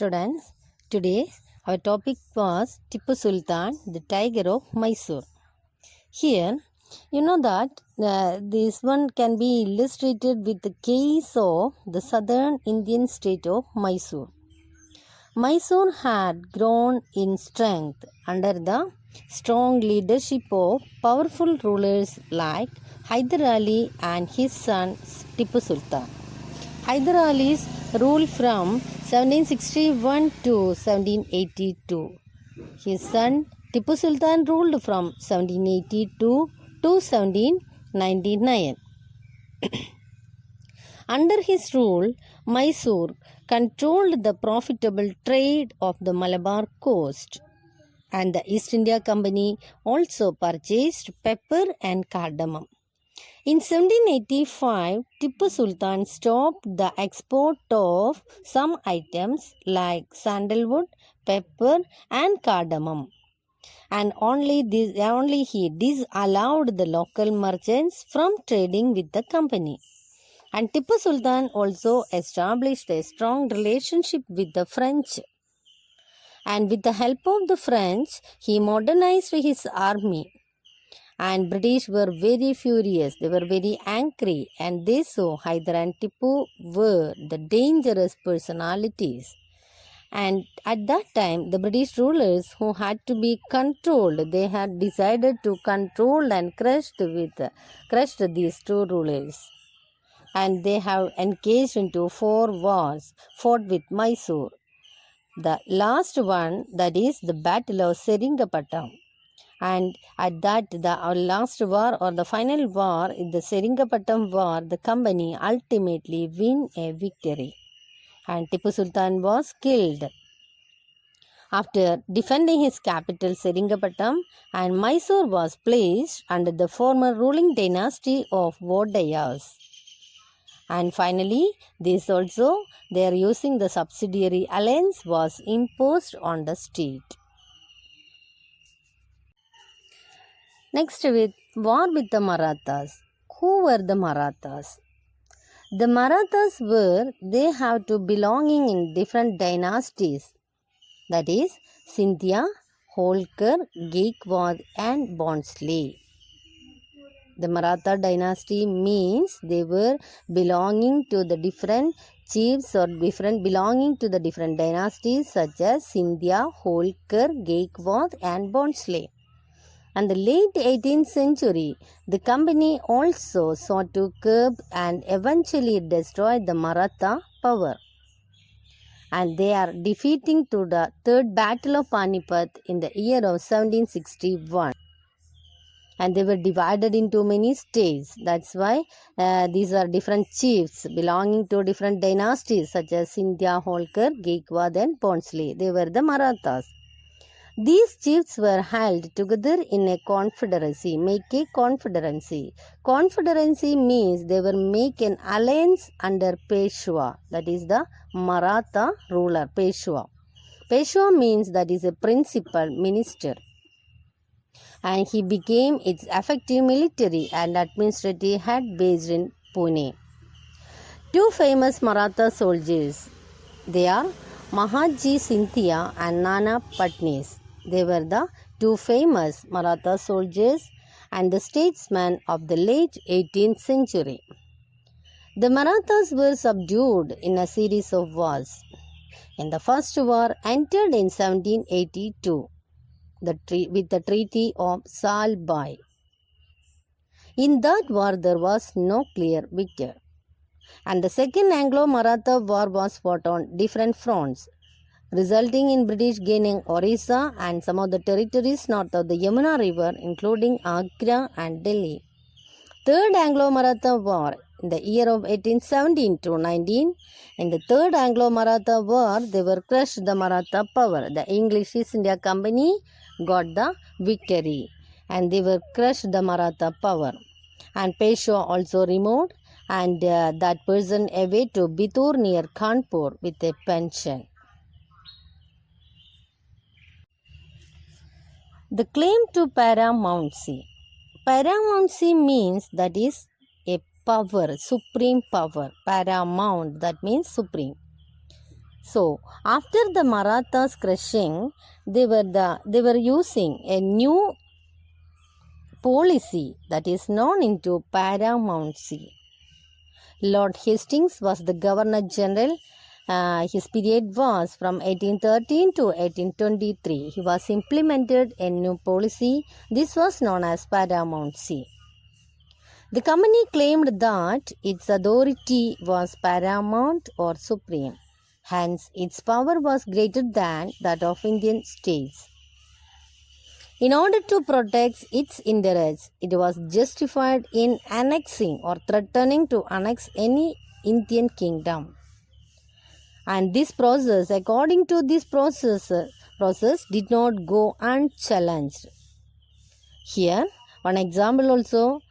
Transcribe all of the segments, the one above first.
Students, today our topic was Tipu Sultan, the Tiger of Mysore. Here, you know that this one can be illustrated with the case of the southern Indian state of Mysore. Mysore had grown in strength under the strong leadership of powerful rulers like Hyder Ali and his son Tipu Sultan. Hyder Ali's rule from 1761 to 1782. His son Tipu Sultan ruled from 1782 to 1799. Under his rule, Mysore controlled the profitable trade of the Malabar coast, and the East India Company also purchased pepper and cardamom. In 1785, Tipu Sultan stopped the export of some items like sandalwood, pepper, and cardamom, and only he disallowed the local merchants from trading with the company. And Tipu Sultan also established a strong relationship with the French. And with the help of the French, he modernized his army. And British were very furious, they were very angry, and they saw Hyder and Tipu were the dangerous personalities. And at that time, the British rulers who had to be controlled, they had decided to control and crushed these two rulers. And they have engaged into 4 wars fought with Mysore. The last one, that is the Battle of Seringapatam. And at that, the last war or the final war, in the Seringapatam war, the company ultimately win a victory. And Tipu Sultan was killed. After defending his capital Seringapatam, and Mysore was placed under the former ruling dynasty of Vodayas. And finally, this also, they are using the subsidiary alliance was imposed on the state. Next, with war with the Marathas. Who were the Marathas? The Marathas were, they have to belonging in different dynasties. That is, Scindia, Holkar, Gaikwad and Bhonsle. The Maratha dynasty means they were belonging to the different chiefs or belonging to the different dynasties such as Scindia, Holkar, Gaikwad and Bhonsle. And the late 18th century, the company also sought to curb and eventually destroy the Maratha power. And they are defeating to the Third Battle of Panipat in the year of 1761. And they were divided into many states. That's why these are different chiefs belonging to different dynasties such as Scindia, Holkar, Gaikwad and Bhonsle. They were the Marathas. These chiefs were held together in a confederacy, make a confederacy. Confederacy means they will make an alliance under Peshwa, that is the Maratha ruler, Peshwa. Peshwa means that is a principal minister. And he became its effective military and administrative head based in Pune. 2 famous Maratha soldiers, they are Mahaji Scindia and Nana Patnis. They were the 2 famous Maratha soldiers and the statesmen of the late 18th century. The Marathas were subdued in a series of wars. In the first war entered in 1782 with the Treaty of Salbai. In that war there was no clear victor. And the second Anglo-Maratha war was fought on different fronts, resulting in British gaining Orissa and some of the territories north of the Yamuna River, including Agra and Delhi. Third Anglo-Maratha War in the year of 1817 to 19. In the Third Anglo-Maratha War, they were crushed the Maratha power. The English East India Company got the victory and they were crushed the Maratha power. And Peshwa also removed and that person away to Bitur near Kanpur with a pension. The claim to paramountcy. Paramountcy means that is a power, supreme power. Paramount, that means supreme. So after the Marathas crushing, they were using a new policy that is known into paramountcy. Lord Hastings was the Governor General. His period was from 1813 to 1823. He was implemented a new policy. This was known as paramountcy. The company claimed that its authority was paramount or supreme. Hence, its power was greater than that of Indian states. In order to protect its interests, it was justified in annexing or threatening to annex any Indian kingdom. And this process, according to this process did not go unchallenged. Here, one example also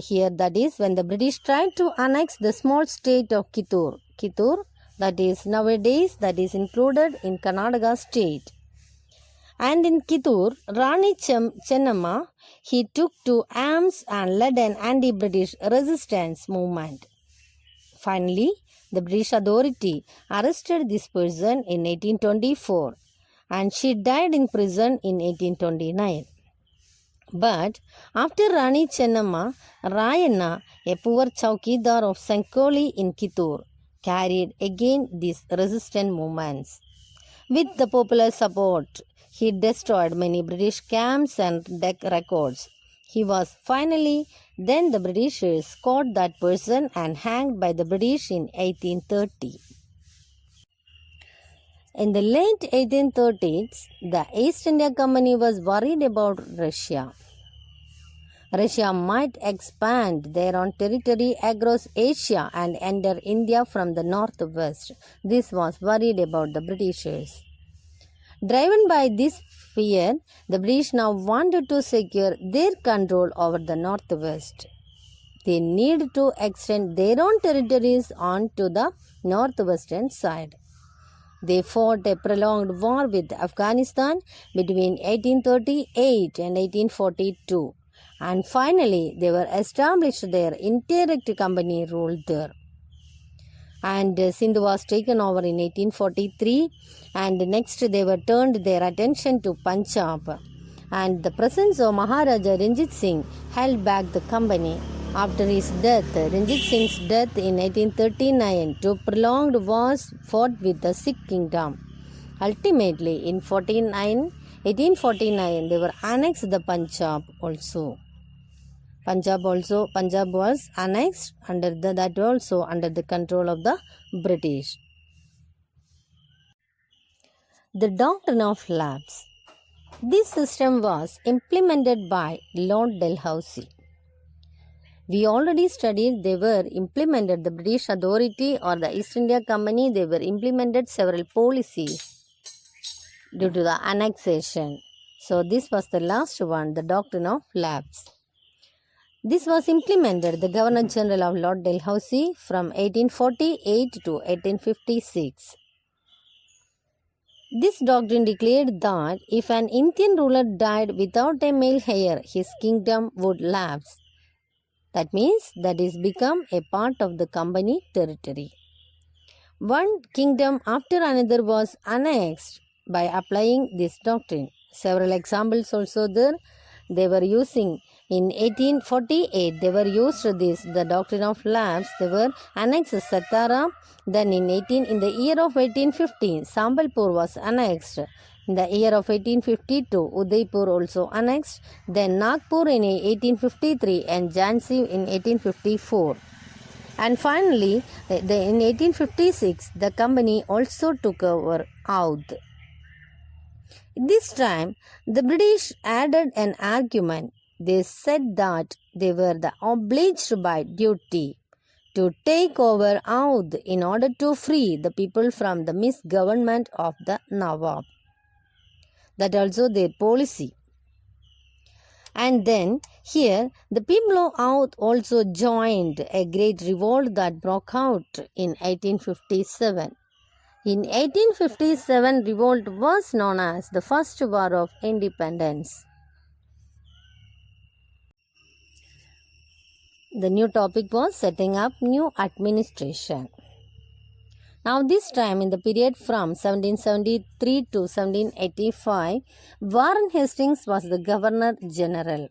here, that is when the British tried to annex the small state of Kittur, that is nowadays that is included in Karnataka state. And in Kittur, Rani Chennamma, he took to arms and led an anti-British resistance movement. Finally, the British authority arrested this person in 1824 and she died in prison in 1829. But after Rani Chennamma, Rayanna, a poor Chaukidar of Sankoli in Kittur, carried again these resistance movements. With the popular support, he destroyed many British camps and records. He was finally, then the Britishers caught that person and hanged by the British in 1830. In the late 1830s, the East India Company was worried about Russia. Russia might expand their own territory across Asia and enter India from the northwest. This was worried about the Britishers. Driven by this fear, the British now wanted to secure their control over the northwest. They need to extend their own territories onto the northwestern side. They fought a prolonged war with Afghanistan between 1838 and 1842, and finally they were established there. Indirect company ruled there. And Sindh was taken over in 1843, and next they were turned their attention to Punjab, and the presence of Maharaja Ranjit Singh held back the company. After his death, Ranjit Singh's death in 1839, two prolonged wars fought with the Sikh kingdom. Ultimately, in 1849, they were annexed the Punjab also. Punjab was annexed that also under the control of the British. The doctrine of lapse. This system was implemented by Lord Dalhousie. We already studied they were implemented, the British authority or the East India Company, they were implemented several policies due to the annexation. So this was the last one, the doctrine of lapse. This was implemented, the Governor General of Lord Dalhousie, from 1848 to 1856. This doctrine declared that if an Indian ruler died without a male heir, his kingdom would lapse. That means that is become a part of the company territory. One kingdom after another was annexed by applying this doctrine. Several examples also there. They were using in 1848, they were used this, the doctrine of lapse. They were annexed Satara. Then in the year of 1815, Sambalpur was annexed. In the year of 1852, Udaipur also annexed. Then Nagpur in 1853 and Jhansi in 1854. And finally, in 1856, the company also took over Oudh. This time, the British added an argument. They said that they were obliged by duty to take over Oudh in order to free the people from the misgovernment of the Nawab. That also their policy. And then here the people of Oudh also joined a great revolt that broke out in 1857. In 1857, revolt was known as the First War of Independence. The new topic was setting up new administration. Now this time in the period from 1773 to 1785, Warren Hastings was the Governor General.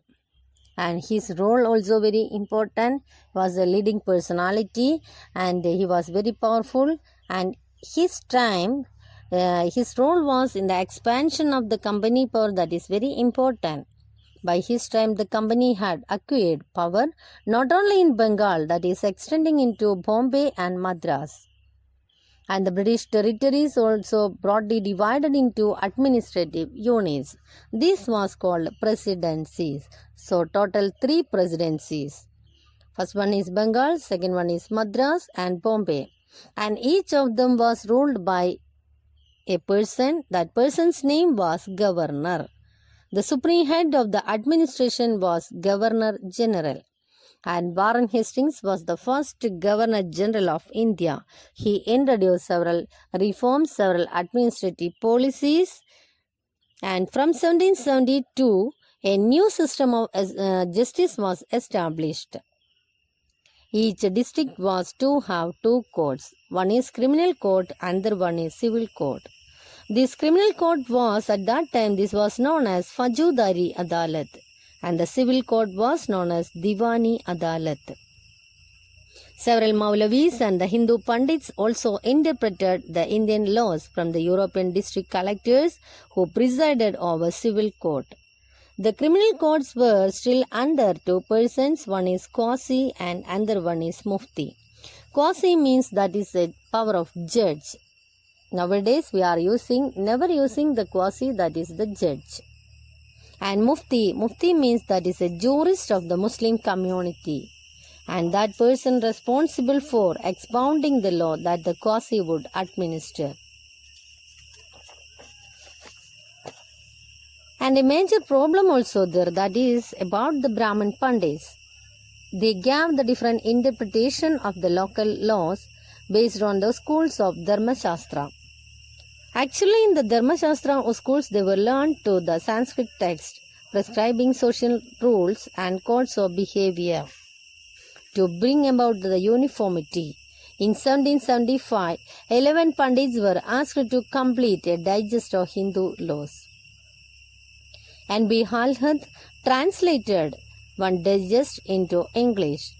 And his role also very important. He was a leading personality and he was very powerful, and his time his role was in the expansion of the company power, that is very important. By his time the company had acquired power not only in Bengal, that is extending into Bombay and Madras, and the British territories also broadly divided into administrative units. This was called presidencies. So total 3 presidencies. First one is Bengal, second one is Madras and Bombay. And each of them was ruled by a person. That person's name was governor. The supreme head of the administration was Governor General. And Warren Hastings was the first Governor General of India. He introduced several reforms, several administrative policies, and from 1772, a new system of justice was established. Each district was to have 2 courts. One is criminal court, another one is civil court. This criminal court was, at that time, this was known as Fajudari Adalat, and the civil court was known as Diwani Adalat. Several Maulavis and the Hindu Pandits also interpreted the Indian laws from the European district collectors who presided over civil court. The criminal courts were still under 2 persons, one is Qasi and another one is Mufti. Qasi means that is a power of judge. Nowadays we are never using the Qasi, that is the judge. And Mufti means that is a jurist of the Muslim community, and that person responsible for expounding the law that the Qasi would administer. And a major problem also there, that is about the Brahmin Pandits. They gave the different interpretation of the local laws based on the schools of Dharma Shastra. Actually, in the Dharma Shastra schools, they were learned to the Sanskrit text prescribing social rules and codes of behavior to bring about the uniformity. In 1775, 11 Pandits were asked to complete a digest of Hindu laws. And B. Halhat translated one digest into English.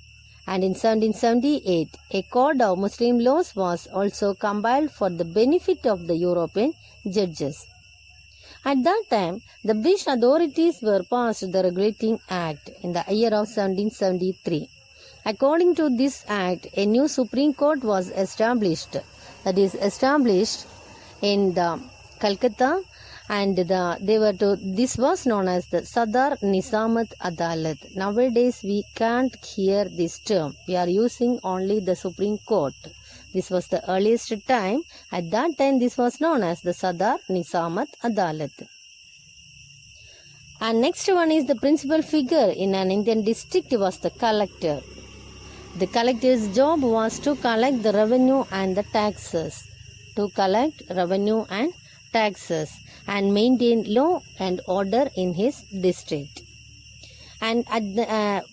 And in 1778, a code of Muslim laws was also compiled for the benefit of the European judges. At that time, the British authorities were passed the Regulating Act in the year of 1773. According to this act, a new Supreme Court was established. That is established in the Calcutta, and this was known as the Sadar Nizamat Adalat. Nowadays we can't hear this term. We are using only the Supreme Court. This was the earliest time. At that time this was known as the Sadar Nizamat Adalat. And next one is the principal figure in an Indian district was the collector. The collector's job was to collect the revenue and the taxes. And maintain law and order in his district. And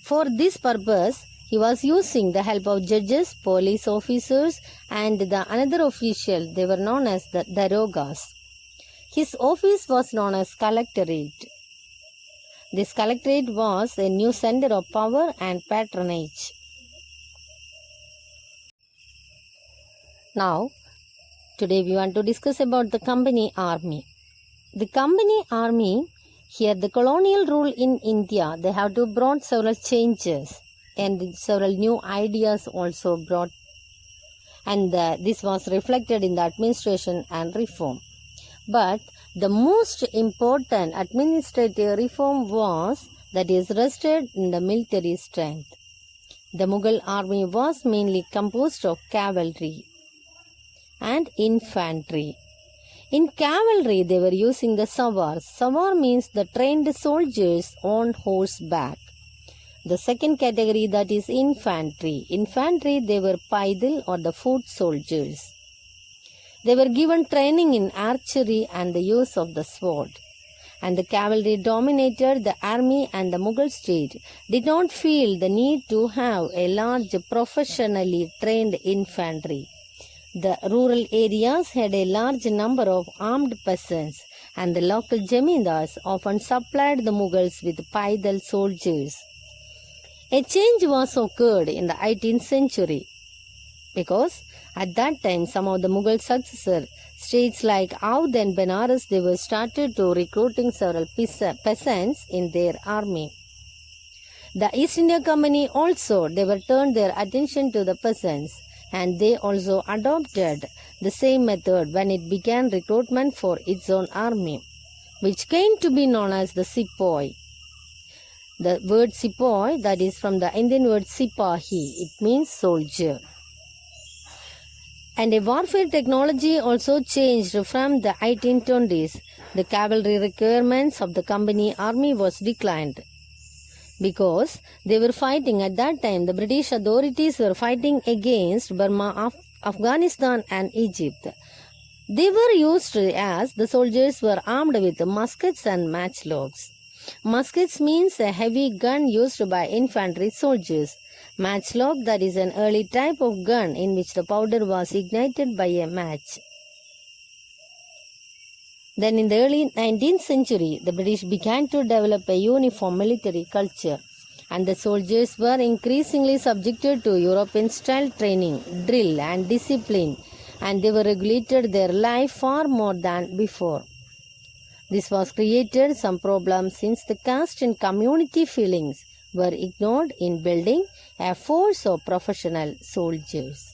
for this purpose, he was using the help of judges, police officers, and the another official. They were known as the darogas. His office was known as collectorate. This collectorate was a new center of power and patronage. Now, today we want to discuss about the company army. The company army, here the colonial rule in India, they have to brought several changes and several new ideas also brought, and this was reflected in the administration and reform. But the most important administrative reform was that is rested in the military strength. The Mughal army was mainly composed of cavalry and infantry. In cavalry, they were using the sawars. Sawar means the trained soldiers on horseback. The second category, that is infantry. Infantry, they were paidal or the foot soldiers. They were given training in archery and the use of the sword. And the cavalry dominated the army, and the Mughal state did not feel the need to have a large professionally trained infantry. The rural areas had a large number of armed peasants, and the local zamindars often supplied the Mughals with Paidal soldiers. A change was occurred in the 18th century because at that time some of the Mughal successor states like Oudh and Benares, they were started to recruiting several peasants in their army. The East India Company also, they were turned their attention to the peasants, and they also adopted the same method when it began recruitment for its own army, which came to be known as the Sepoy. The word Sepoy, that is from the Indian word Sipahi, it means soldier. And a warfare technology also changed from the 1820s. The cavalry requirements of the company army was declined because they were fighting at that time. The British authorities were fighting against Burma, Afghanistan and Egypt. They were used as the soldiers were armed with muskets and matchlocks. Muskets means a heavy gun used by infantry soldiers. Matchlock, that is an early type of gun in which the powder was ignited by a match. Then in the early 19th century, the British began to develop a uniform military culture, and the soldiers were increasingly subjected to European-style training, drill and discipline, and they were regulated their life far more than before. This was created some problems since the caste and community feelings were ignored in building a force of professional soldiers.